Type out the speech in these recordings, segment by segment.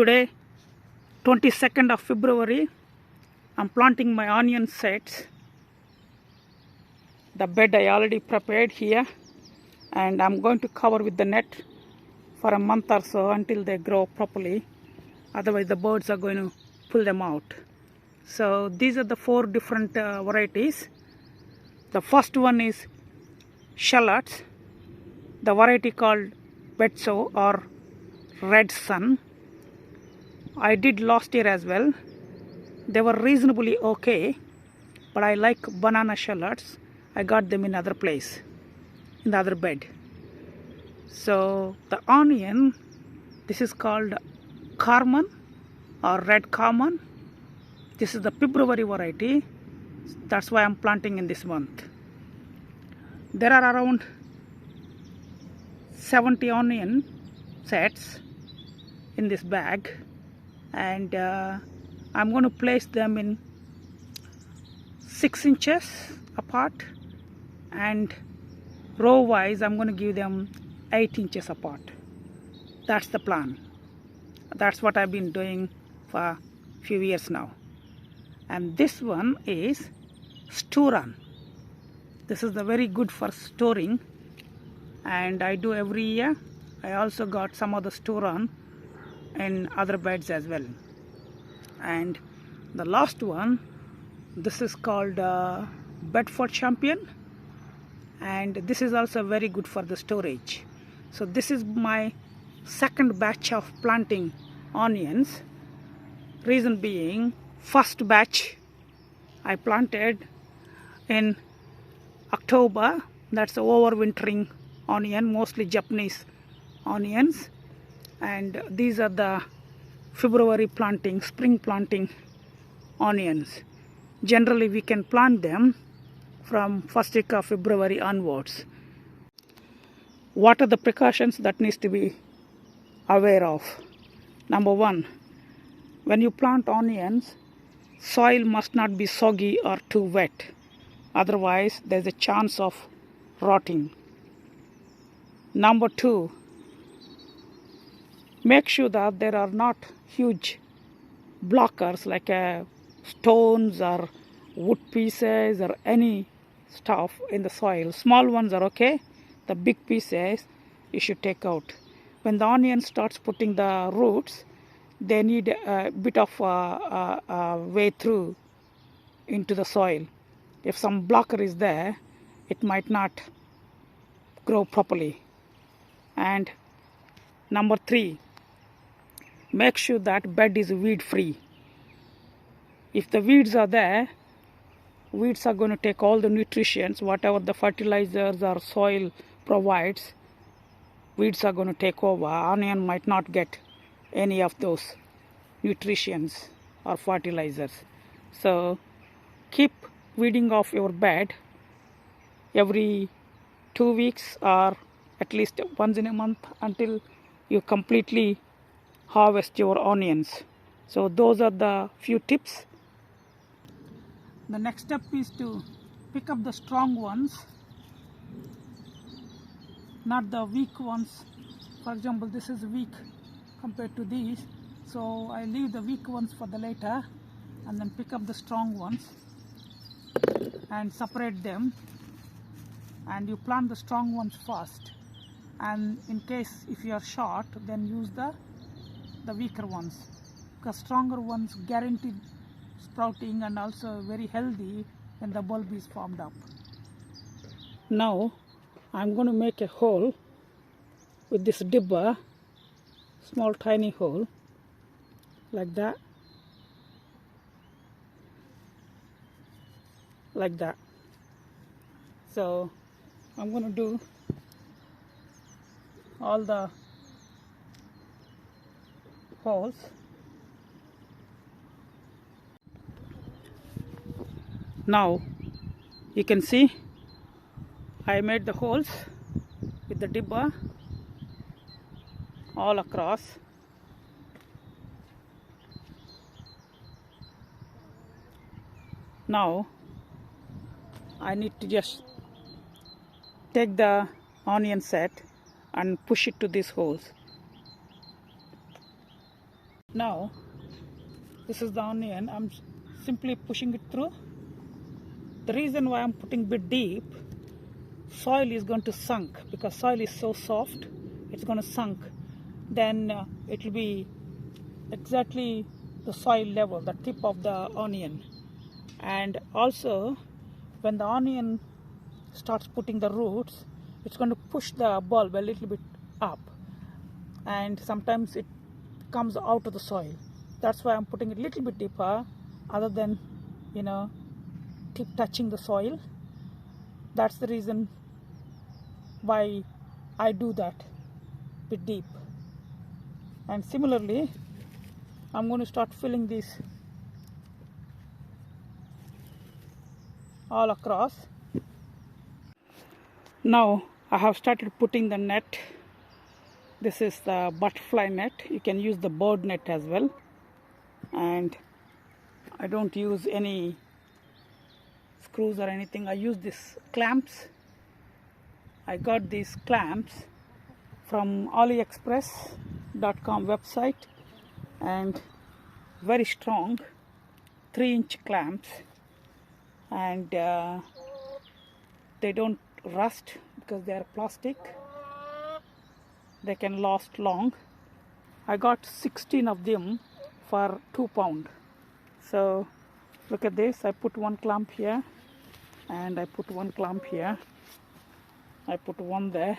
Today 22nd of February, I'm planting my onion sets. The bed I already prepared here, and I'm going to cover with the net for a month or so until they grow properly. Otherwise the birds are going to pull them out. So these are the four different varieties. The first one is shallots, the variety called Betso or Red Sun. I did last year as well. They were reasonably okay, but I like banana shallots. I got them in other place, in the other bed. So the onion, this is called Carmen or Red Carmen. This is the February variety. That's why I'm planting in this month. There are around 70 onion sets in this bag, and I'm going to place them in 6 inches apart, and row wise I'm going to give them 8 inches apart. That's the plan. That's what I've been doing for a few years now. And this one is Sturan. This is the very good for storing, and I do every year. I also got some of the Sturan in other beds as well. And the last one, this is called Bedford Champion, and this is also very good for the storage. So this is my second batch of planting onions. Reason being, first batch I planted in October. That's overwintering onion, mostly Japanese onions, and these are the February planting, spring planting onions. Generally we can plant them from first week of February onwards. What are the precautions that needs to be aware of? Number one, when you plant onions, soil must not be soggy or too wet. Otherwise there's a chance of rotting. Number two, make sure that there are not huge blockers like stones or wood pieces or any stuff in the soil. Small ones are okay. The big pieces you should take out. When the onion starts putting the roots, they need a bit of way through into the soil. If some blocker is there, it might not grow properly. And number three, make sure that bed is weed free. If the weeds are there, weeds are going to take all the nutrients, whatever the fertilizers or soil provides, weeds are going to take over. Onion might not get any of those nutrients or fertilizers. So keep weeding off your bed every 2 weeks or at least once in a month until you completely harvest your onions. So those are the few tips. The next step is to pick up the strong ones, not the weak ones. For example, this is weak compared to these, so I leave the weak ones for the later and then pick up the strong ones and separate them, and you plant the strong ones first, and in case if you are short, then use the weaker ones, because stronger ones guaranteed sprouting and also very healthy when the bulb is formed up. Now I'm going to make a hole with this dibber, small tiny hole like that, like that. So I'm going to do all the holes. Now you can see I made the holes with the dibber all across. Now I need to just take the onion set and push it to these holes. Now this is the onion. I'm simply pushing it through. The reason why I'm putting a bit deep, soil is going to sunk, because soil is so soft, it's going to sunk. Then it will be exactly the soil level, the tip of the onion. And also when the onion starts putting the roots, it's going to push the bulb a little bit up, and sometimes it comes out of the soil. That's why I'm putting it a little bit deeper, other than keep touching the soil. That's the reason why I do that bit deep. And similarly, I'm going to start filling this all across. Now I have started putting the net. This is the butterfly net. You can use the bird net as well. And I don't use any screws or anything. I use these clamps. I got these clamps from AliExpress.com website, and very strong 3-inch clamps, and they don't rust because they are plastic. They can last long. I got 16 of them for £2. So look at this. I put one clamp here, and I put one clamp here. I put one there.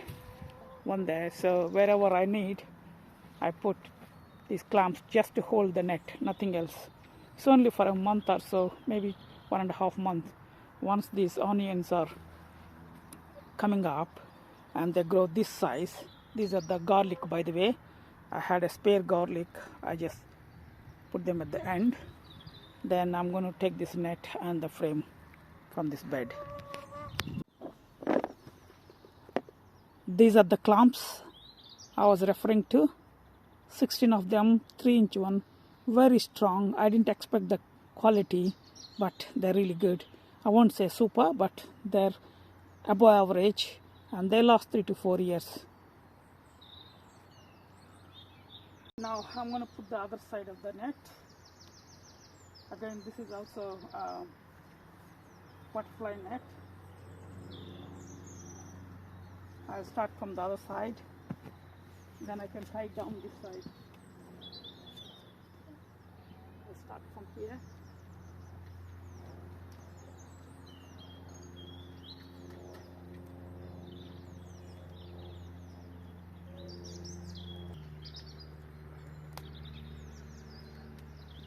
So wherever I need, I put these clamps just to hold the net, nothing else. It's only for a month or so, maybe 1.5 months. Once these onions are coming up and they grow this size, these are the garlic, by the way. I had a spare garlic. I just put them at the end. Then I'm going to take this net and the frame from this bed. These are the clamps I was referring to. 16 of them, 3-inch one, very strong. I didn't expect the quality, but they're really good. I won't say super, but they're above average, and they last 3 to 4 years. Now I'm going to put the other side of the net. Again, this is also a butterfly net. I'll start from the other side, then I can tie down this side. I'll start from here.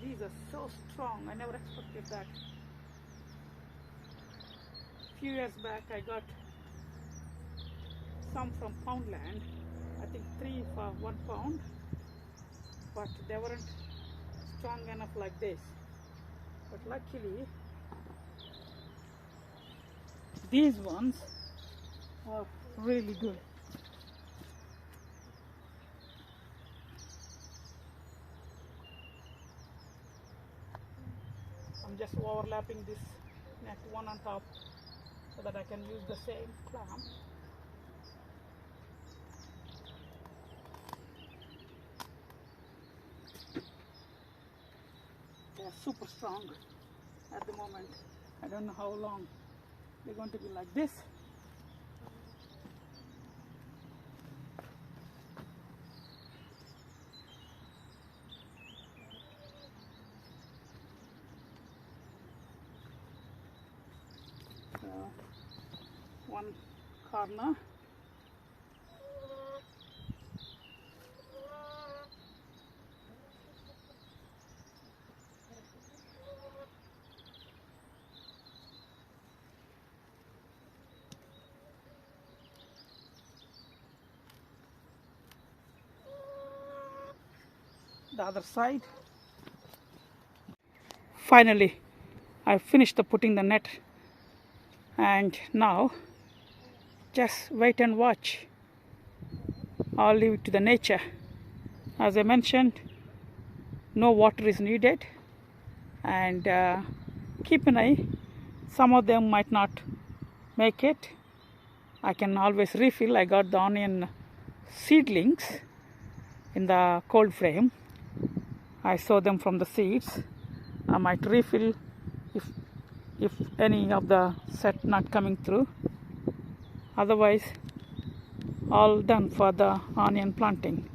These are so strong. I never expected that. A few years back I got some from Poundland, I think 3 for £1, but they weren't strong enough like this. But luckily these ones are really good. I'm just overlapping this net one on top so that I can use the same clamp. They're super strong at the moment. I don't know how long they're going to be like this. One corner. The other side. Finally, I finished putting the net, and now just wait and watch. I'll leave it to the nature. As I mentioned, no water is needed, and keep an eye. Some of them might not make it. I can always refill. I got the onion seedlings in the cold frame. I sow them from the seeds. I might refill if any of the set not coming through. Otherwise, all done for the onion planting.